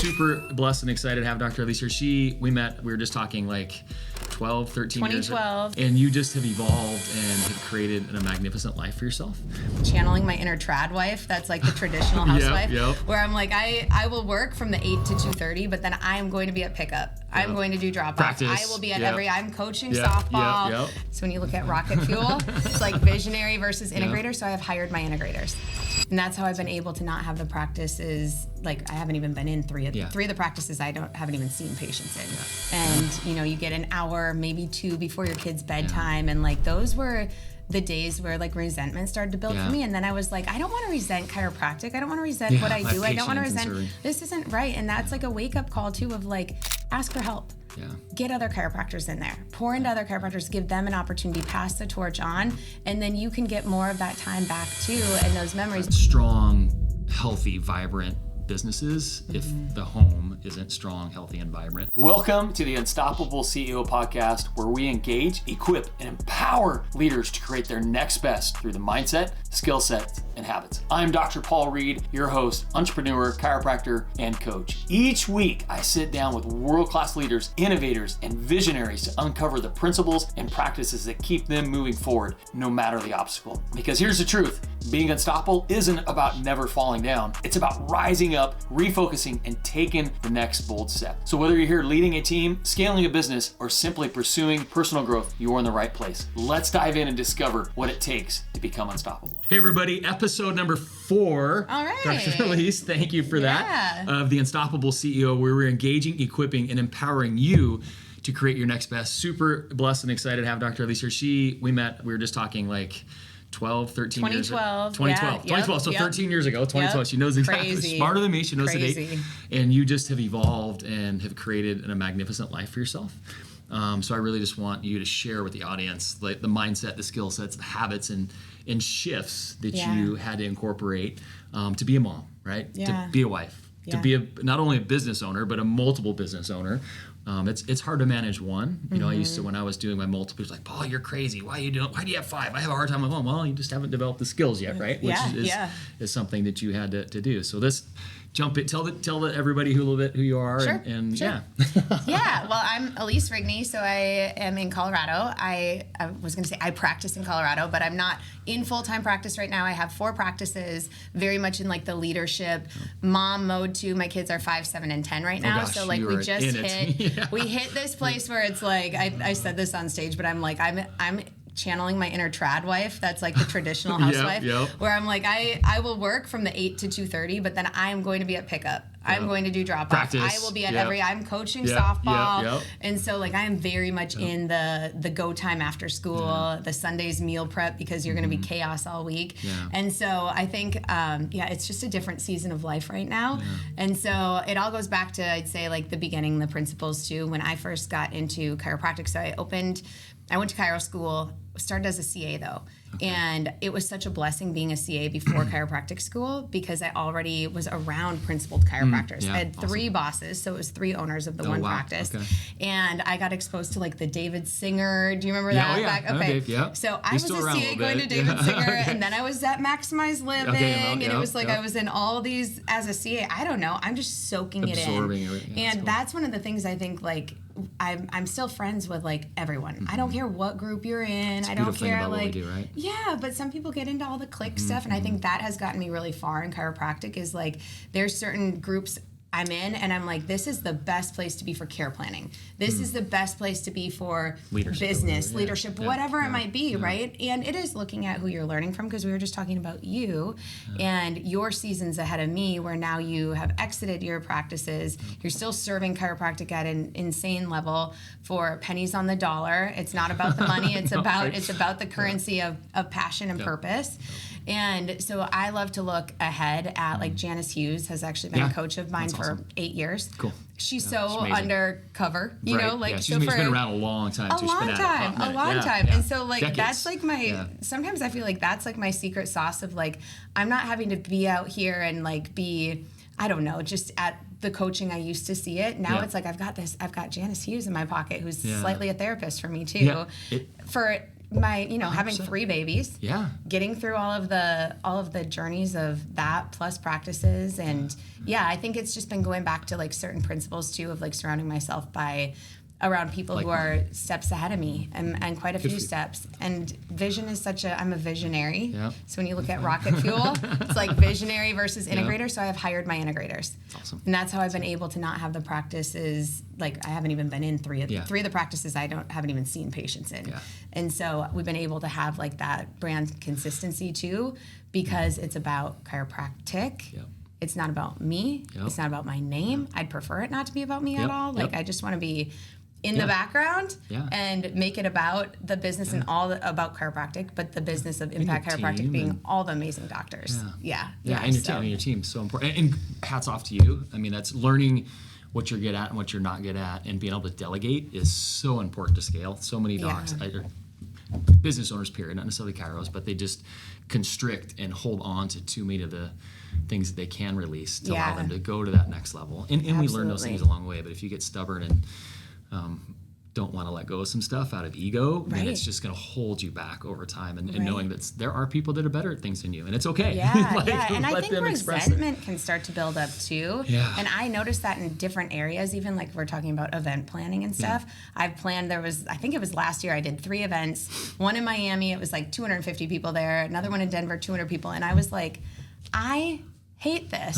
super blessed and excited to have Dr. Elise here. We were just talking like 12, 13 years ago. 2012. And you just have evolved and have created a magnificent life for yourself. Channeling my inner trad wife, that's like the traditional housewife, Yep. where I'm like, I will work from the 8 to 2:30, but then I am going to be at pickup. I'm going to do drop-off. Practice. I will be at I'm coaching Yep. softball. Yep. So when you look at rocket fuel, it's like visionary versus integrator. So I have hired my integrators. And that's how I've been able to not have the practices, like I haven't even been in three of the practices I haven't even seen patients in. And you get an hour, maybe 2 before your kid's bedtime. And like those were the days where like resentment started to build for me. And then I was like, I don't want to resent chiropractic. I don't want to resent what I do. I don't want to resent, this isn't right. And that's like a wake up call too of like, ask for help. Yeah. Get other chiropractors in there. Pour into other chiropractors, give them an opportunity, pass the torch on, and then you can get more of that time back too and those memories. Strong, healthy, vibrant businesses if the home isn't strong, healthy, and vibrant. Welcome to the Unstoppable CEO podcast, where we engage, equip, and empower leaders to create their next best through the mindset, skill sets, and habits. I'm Dr. Paul Reed, your host, entrepreneur, chiropractor, and coach. Each week, I sit down with world-class leaders, innovators, and visionaries to uncover the principles and practices that keep them moving forward no matter the obstacle. Because here's the truth, being unstoppable isn't about never falling down. It's about rising up, refocusing, and taking the next bold step. So whether you're here leading a team, scaling a business, or simply pursuing personal growth, you're in the right place. Let's dive in and discover what it takes to become unstoppable. Hey everybody, episode number 4. All right. Dr. Elise, thank you for that. Of the Unstoppable CEO, where we're engaging, equipping, and empowering you to create your next best. Super blessed and excited to have Dr. Elise here. We were just talking like 12, 13 years ago. 2012. So 13 years ago, 2012. She knows exactly. Crazy. Smarter than me. She knows the Crazy. date. And you just have evolved and have created a magnificent life for yourself. So I really just want you to share with the audience like the mindset, the skill sets, the habits, and shifts that you had to incorporate to be a mom, right? Yeah. To be a wife, to be not only a business owner, but a multiple business owner. It's hard to manage one. You know, I used to, when I was doing my multiples, like, Paul, you're crazy. Why do you have 5? I have a hard time with one. Well, you just haven't developed the skills yet, right? Which is something that you had to do. So this, jump it. Tell everybody a little bit who you are. Sure. And Sure. Yeah. Well, I'm Elise Rigney, so I am in Colorado. I was going to say I practice in Colorado, but I'm not in full-time practice right now. I have 4 practices, very much in like the leadership mom mode too. My kids are 5, 7, and 10 right now. Gosh, so like we just hit, we hit this place where it's like, I said this on stage, but I'm like, I'm channeling my inner trad wife, that's like the traditional housewife, where I'm like, I will work from the 8 to 2:30, but then I'm going to be at pickup. I'm going to do drop-off. I will be at I'm coaching softball. And so like I am very much in the go time after school, the Sundays meal prep, because you're going to be chaos all week. And so I think, it's just a different season of life right now. And so it all goes back to, I'd say like the beginning, the principles too, when I first got into chiropractic. So I went to chiro school, started as a CA though. And it was such a blessing being a CA before chiropractic school, because I already was around principled chiropractors. I had 3 bosses, so it was 3 owners of the one practice. Okay. And I got exposed to like the David Singer. Do you remember that? Okay. Dave, So I was a CA going to David Singer, and then I was at Maximize Living, and it was like I was in all of these as a CA. I don't know. I'm just soaking it in. Everything. And that's one of the things I think like I'm still friends with like everyone. I don't care what group you're in. I don't care like what we do, right? Yeah, but some people get into all the click stuff, and I think that has gotten me really far in chiropractic. Is like there's certain groups I'm in, and I'm like, this is the best place to be for care planning. This is the best place to be for business, leadership, whatever it might be, right? And it is looking at who you're learning from, because we were just talking about you and your seasons ahead of me, where now you have exited your practices. You're still serving chiropractic at an insane level for pennies on the dollar. It's not about the money. It's about the currency of passion and purpose. And so I love to look ahead at like Janice Hughes has actually been a coach of mine for 8 years. Cool. She's so undercover, you know, like she's been around a long time. A long time. And so like decades. That's like my sometimes I feel like that's like my secret sauce of like I'm not having to be out here and like be, I don't know, just at the coaching I used to see it. Now it's like I've got Janice Hughes in my pocket, who's slightly a therapist for me too. For having 3 babies, getting through all of the journeys of that plus practices. And I think it's just been going back to like certain principles too of like surrounding myself around people who are steps ahead of me and quite a few steps. And vision is I'm a visionary. Yep. So when you look at rocket fuel, it's like visionary versus integrator. So I have hired my integrators. Awesome. And that's how I've been able to not have the practices, like I haven't even been in 3 of the practices I haven't even seen patients in. Yeah. And so we've been able to have like that brand consistency too, because it's about chiropractic. Yep. It's not about me. Yep. It's not about my name. I'd prefer it not to be about me at all. Like I just want to be in the background and make it about the business and all about chiropractic, but the business of Impact Chiropractic being all the amazing doctors. And your team's so important. And hats off to you. I mean, that's learning what you're good at and what you're not good at, and being able to delegate is so important to scale. So many docs, business owners, period, not necessarily chiros, but they just constrict and hold on to too many of the things that they can release to allow them to go to that next level. And we learn those things along the way, but if you get stubborn and don't want to let go of some stuff out of ego, then it's just going to hold you back over time. And knowing that there are people that are better at things than you, and it's okay. And I think resentment can start to build up too. Yeah. And I noticed that in different areas, even like we're talking about event planning and stuff. I've planned, I think it was last year, I did 3 events. One in Miami, it was like 250 people there. Another one in Denver, 200 people. And I was like, I hate this.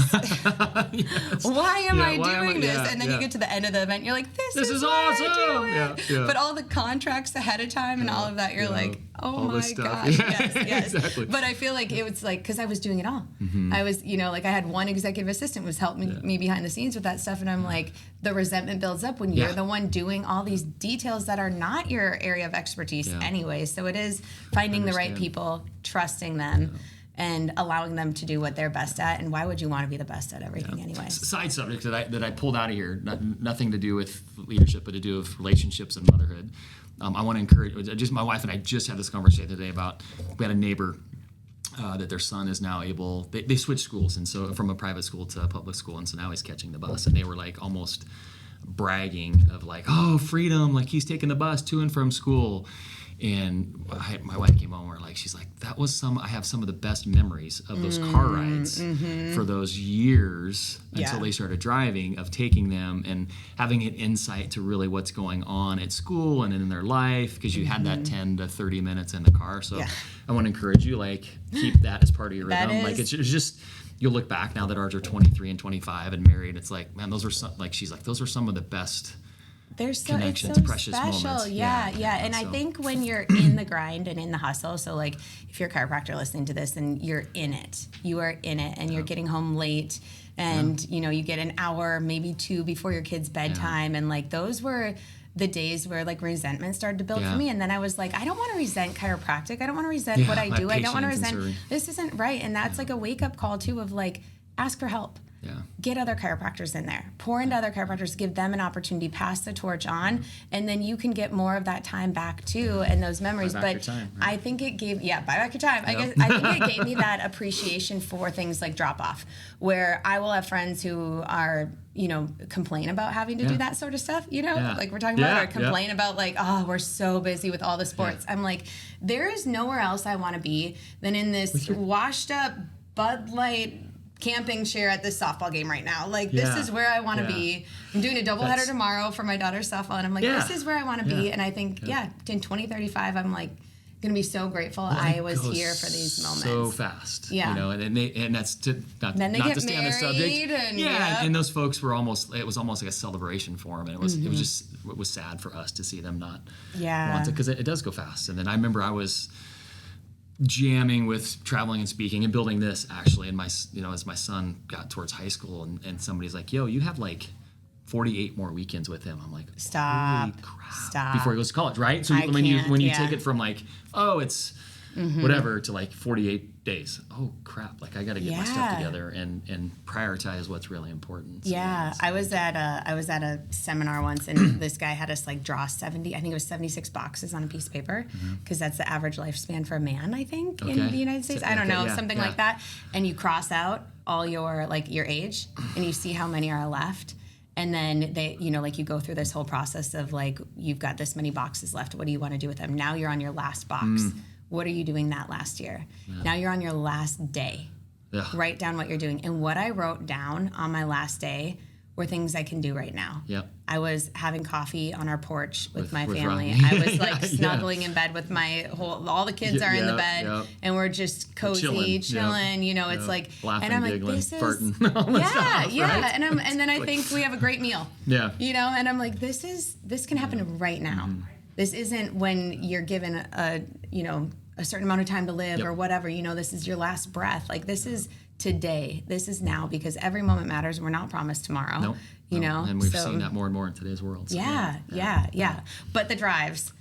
Why am I doing this? And then you get to the end of the event, you're like, this is awesome. I do it. But all the contracts ahead of time and all of that, you're like, oh all my gosh. Yes. Exactly. But I feel like it was like, because I was doing it all. I was, like I had one executive assistant was helping me behind the scenes with that stuff. And I'm like, the resentment builds up when you're the one doing all these details that are not your area of expertise anyway. So it is finding the right people, trusting them, and allowing them to do what they're best at. And why would you want to be the best at everything anyway? Side subject that I pulled out of here, nothing to do with leadership, but to do with relationships and motherhood. I want to encourage, my wife and I just had this conversation today about, we had a neighbor that their son is now able, they switched schools, and so from a private school to a public school, and so now he's catching the bus, and they were like almost bragging of like, oh, freedom, like he's taking the bus to and from school. And my wife came home and she's like, I have some of the best memories of those car rides for those years until they started driving, of taking them and having an insight to really what's going on at school and in their life, because you had that 10 to 30 minutes in the car. So I want to encourage you, keep that as part of your rhythm. It's just, you'll look back now that ours are 23 and 25 and married. It's like, man, those are she's like, those are some of the best connections, precious special moments. And I think when you're in the grind and in the hustle, so like if you're a chiropractor listening to this and you're in it, you are in it, and you're getting home late, and you get an hour, maybe 2 before your kid's bedtime, and like those were the days where like resentment started to build for me. And then I was like, I don't want to resent chiropractic. I don't want to resent what I do. I don't want to resent, this isn't right. And that's like a wake up call too of like, ask for help. Get other chiropractors in there. Pour into other chiropractors. Give them an opportunity. Pass the torch on, and then you can get more of that time back too, and those memories. Buy back your time, right? I think it gave buy back your time. I think it gave me that appreciation for things like drop off, where I will have friends who are complain about having to do that sort of stuff. Like we're talking about, or complain about like, oh, we're so busy with all the sports. I'm like, there is nowhere else I want to be than in this washed up Bud Light camping chair at this softball game right now. Like, this is where I want to be. I'm doing a doubleheader tomorrow for my daughter's softball, and I'm like, this is where I want to be. And I think, in 2035, I'm like going to be so grateful I was here for these moments. So fast. And that's not to stay on the subject. And those folks were it was almost like a celebration for them, and it was sad for us to see them not want to, because it does go fast. And then I remember I was jamming with traveling and speaking and building this actually, and as my son got towards high school, and somebody's like, yo, you have like 48 more weekends with him. I'm like, stop, holy crap. Before he goes to college, right? So when you take it from like, oh, it's whatever, to like 48 days, oh crap, like I got to get my stuff together and prioritize what's really important. So I was at a seminar once, and this guy had us like draw 76 boxes on a piece of paper, because that's the average lifespan for a man, I think, in the United States. I don't know, something like that. And you cross out all your age, and you see how many are left. And then they, like you go through this whole process of like, you've got this many boxes left. What do you want to do with them? Now you're on your last box. What are you doing that last year? Now you're on your last day. Write down what you're doing. And what I wrote down on my last day were things I can do right now. I was having coffee on our porch with my family. I was like snuggling in bed with all the kids are in the bed and we're just cozy, chilling. It's like, laughing, and I'm giggling, like, this is, farting, right? And then I think we have a great meal. And I'm like, this can happen right now. This isn't when you're given a certain amount of time to live or whatever, this is your last breath. Like this is today. This is now, because every moment matters. We're not promised tomorrow. And we've seen that more and more in today's world. So yeah. But the drives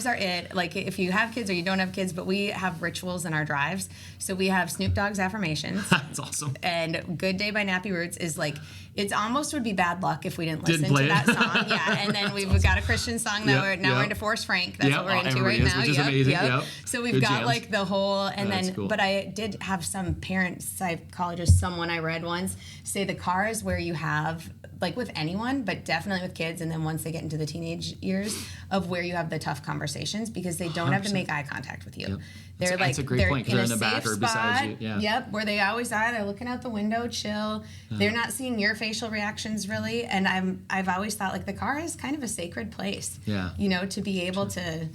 are it. Like if you have kids or you don't have kids, but we have rituals in our drives. So we have Snoop Dogg's affirmations. That's awesome. And Good Day by Nappy Roots is like, it's almost would be bad luck if we didn't listen to that song. And then we've got a Christian song that we're into Forrest Frank. That's what we're into right now. Which is amazing. So we've got jams. Like the whole, and then, cool. But I did have some parent psychologist, someone I read once, say the car is where you have, like with anyone, but definitely with kids, and then once they get into the teenage years, of where you have the tough conversations, because they don't 100%. Have to make eye contact with you. They're that's a great point, because they're in the back or beside you. Where they always are. They're looking out the window, chill. They're not seeing your facial reactions really. And I've always thought like the car is kind of a sacred place. To be able to.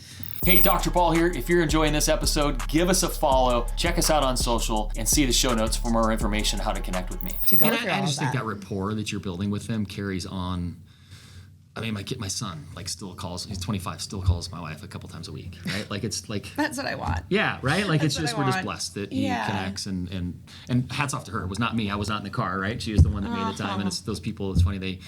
Hey, Dr. Paul here. If you're enjoying this episode, give us a follow, check us out on social, and see the show notes for more information on how to connect with me. I just think that rapport that you're building with them carries on. I mean, my son, like, still calls, he's 25, still calls my wife a couple times a week, right? Like, it's like... That's what I want. Yeah, right? Like, it's just, we're just blessed that he connects, and hats off to her. It was not me. I was not in the car, right? She was the one that made the time, and it's those people, it's funny,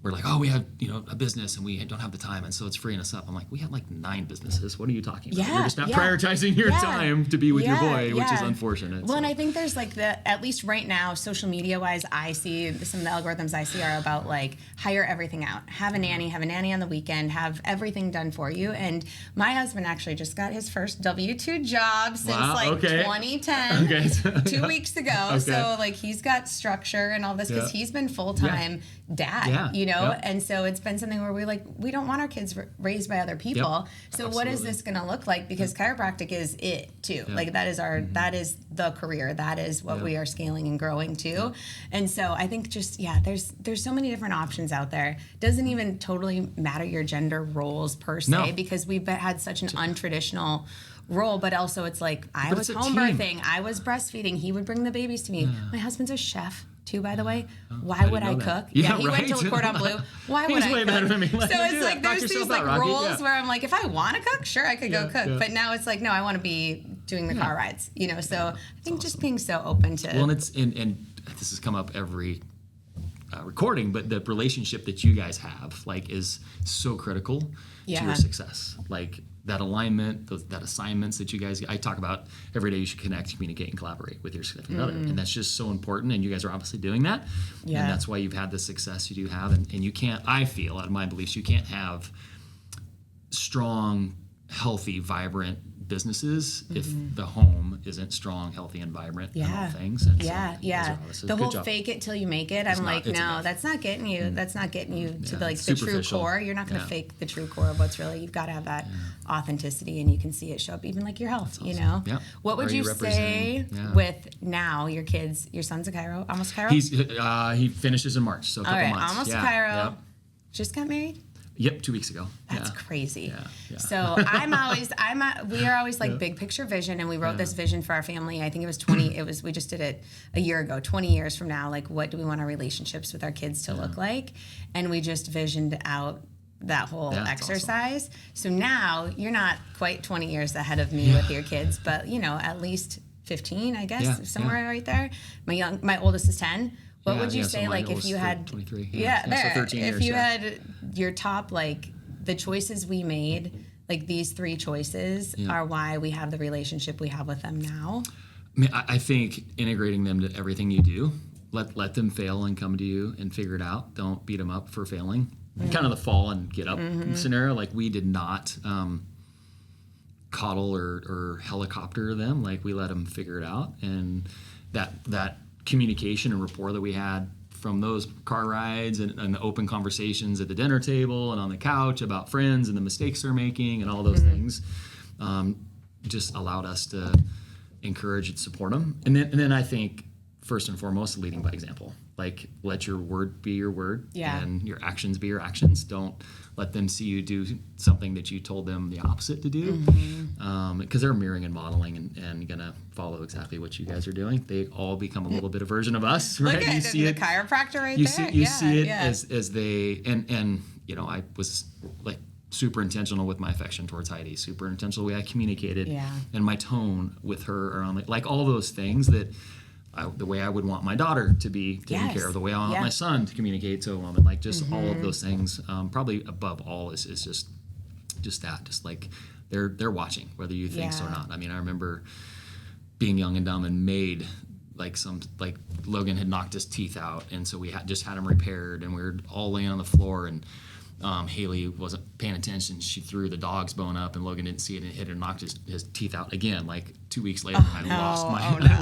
we're like, we have, a business and we don't have the time, and so it's freeing us up. I'm like, we have like 9 businesses. What are you talking about? You're just not prioritizing your time to be with your boy, which is unfortunate. Well, and I think there's like at least right now, social media wise, I see some of the algorithms I see are about like hire everything out, have a nanny on the weekend, have everything done for you. And my husband actually just got his first W-2 job since 2010, 2 weeks ago. So like he's got structure and all this because he's been full-time dad, and so it's been something where we don't want our kids raised by other people. So absolutely. What is this going to look like? Because chiropractic is it too. Like that is that is the career. That is what we are scaling and growing to. And so I think just there's so many different options out there. Doesn't even totally matter your gender roles per se, because we've had such an untraditional role, but also it's like I was home birthing, I was breastfeeding, he would bring the babies to me. My husband's a chef too, by the way. Why would I cook? He went to Le Cordon Bleu. Why would I cook? So it's like there's these like roles where I'm like, if I want to cook, sure, I could go cook. But now it's like, no, I want to be doing the car rides. So I think just being so open to. Well, and it's and this has come up every recording, but the relationship that you guys have is so critical to your success. Like that alignment, that assignments that you guys, I talk about every day. You should connect, communicate, and collaborate with your significant other, and that's just so important. And you guys are obviously doing that, and that's why you've had the success you do have. And you can't, I feel, out of my beliefs, you can't have strong, healthy, vibrant businesses if the home isn't strong, healthy, and vibrant and all things. And so the whole fake it till you make it. I'm like, no, that's not getting you. That's not getting you to the true core. You're not going to fake the true core of what's really. You've got to have that authenticity, and you can see it show up, even like your health. Awesome. What would you say with now your kids? Your son's a chiro, almost chiro. He finishes in March, so a couple months. Almost chiro. Just got married. Yep, 2 weeks ago. That's crazy. So we are always like big picture vision, and we wrote this vision for our family. I think it was 20. We just did it a year ago. 20 years from now, like what do we want our relationships with our kids to look like? And we just visioned out that whole exercise. Awesome. So now you're not quite 20 years ahead of me with your kids, but at least 15, I guess, somewhere right there. My oldest is 10. What would you say, like, if you had 23? So 13 years. If you had your top, like, the choices we made, like these 3 choices are why we have the relationship we have with them now. I mean, I think integrating them to everything you do, let them fail and come to you and figure it out. Don't beat them up for failing. Kind of the fall and get up scenario. Like, we did not coddle or helicopter them. Like, we let them figure it out, and that communication and rapport that we had from those car rides and the open conversations at the dinner table and on the couch about friends and the mistakes they're making and all those things, just allowed us to encourage and support them. And then I think first and foremost, leading by example. Like, let your word be your word and your actions be your actions. Don't let them see you do something that you told them the opposite to do, because they're mirroring and modeling and gonna follow exactly what you guys are doing. They all become a little bit a version of us, right? Look at you see the it, chiropractor right you there. See it as they and you know, I was like super intentional with my affection towards Heidi, super intentional the way I communicated, and my tone with her around like all those things that. The way I would want my daughter to be taken care of, the way I want my son to communicate to a woman, like just all of those things. Probably above all is just that, just like they're watching whether you think so or not. I mean, I remember being young and dumb and made like Logan had knocked his teeth out, and so we just had him repaired, and we were all laying on the floor, and Haley wasn't paying attention. She threw the dog's bone up, and Logan didn't see it and hit it and knocked his teeth out again. Like 2 weeks later, I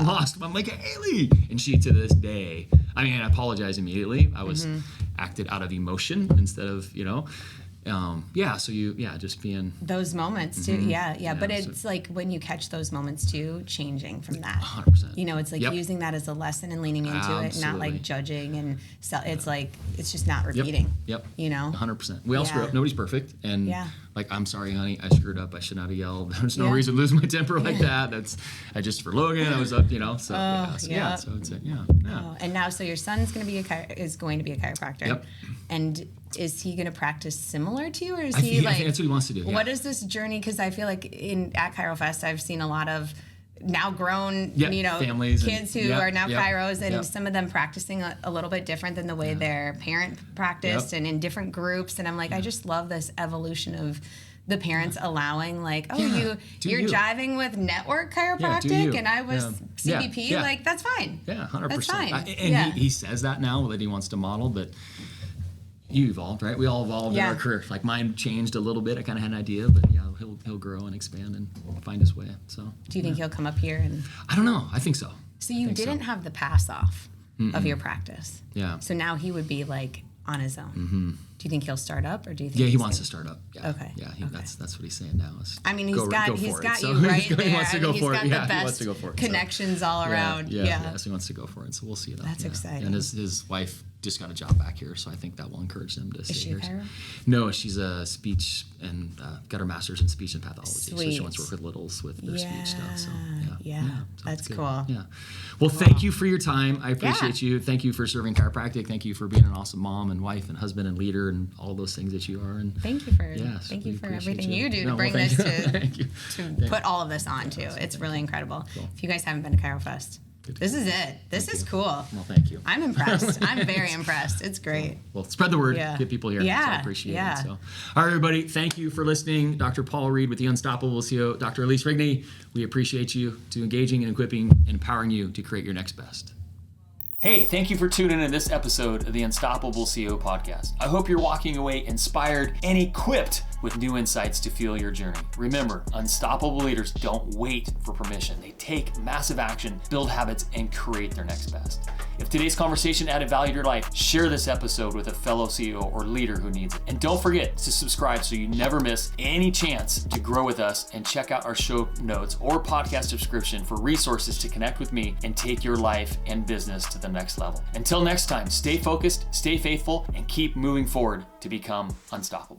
lost him. I'm like, Haley! And she, to this day, I mean, I apologized immediately. I was acted out of emotion instead of, just being those moments too. But it's like when you catch those moments too, changing from that. 100%. It's like using that as a lesson and leaning into it, not like judging and it's like it's just not repeating. 100%. We all screw up. Nobody's perfect, and like, I'm sorry, honey, I screwed up. I should not have yelled. There's no reason to lose my temper like that. I just for Logan, I was up, So it's And now, so your son's is going to be a chiropractor, and is he going to practice similar to you, or is I think that's what he wants to do. What is this journey? Because I feel like at ChiroFest, I've seen a lot of now grown, families, kids who are now chiros, and some of them practicing a little bit different than the way their parent practiced, and in different groups. And I'm like, I just love this evolution of the parents allowing, like, you're jiving with network chiropractic, and I was CBP, like, that's fine. Yeah, 100%. That's fine. And he says that now that he wants to model, but you evolved, right? We all evolved in our career. Like, mine changed a little bit. I kind of had an idea, but he'll grow and expand and find his way. So, do you think he'll come up here? And I don't know. I think so. So you didn't have the pass off of your practice. Yeah. So now he would be like on his own. Do you think he'll start up, or do you think? Yeah, he wants to start up. Yeah. Okay. Yeah, that's what he's saying now. I mean, he's got you right there. He wants to go for it. He's Yeah, got the he wants to go for it. Connections all around. Yeah. So he wants to go for it. So we'll see that. That's exciting. And his wife just got a job back here, so I think that will encourage them to stay here. Is she a chiro? No, she's a speech and got her master's in speech and pathology. Sweet. So she wants to work with littles with their speech stuff. So that's cool. Yeah. Well, thank you for your time. I appreciate you. Thank you for serving chiropractic. Thank you for being an awesome mom and wife and husband and leader and all those things that you are. And thank you for everything you do to bring this to put all of this on too. It's really incredible. Cool. If you guys haven't been to ChiroFest, this is it. This is cool. Well, thank you. I'm impressed. I'm very impressed. It's great. Well, spread the word. Get people here. Yeah. So I appreciate it. So, all right, everybody. Thank you for listening. Dr. Paul Reed with the Unstoppable CEO. Dr. Elise Rigney, we appreciate you to engaging and equipping and empowering you to create your next best. Hey, thank you for tuning in this episode of the Unstoppable CEO podcast. I hope you're walking away inspired and equipped with new insights to fuel your journey. Remember, unstoppable leaders don't wait for permission. They take massive action, build habits, and create their next best. If today's conversation added value to your life, share this episode with a fellow CEO or leader who needs it. And don't forget to subscribe so you never miss any chance to grow with us, and check out our show notes or podcast subscription for resources to connect with me and take your life and business to the next level. Until next time, stay focused, stay faithful, and keep moving forward to become unstoppable.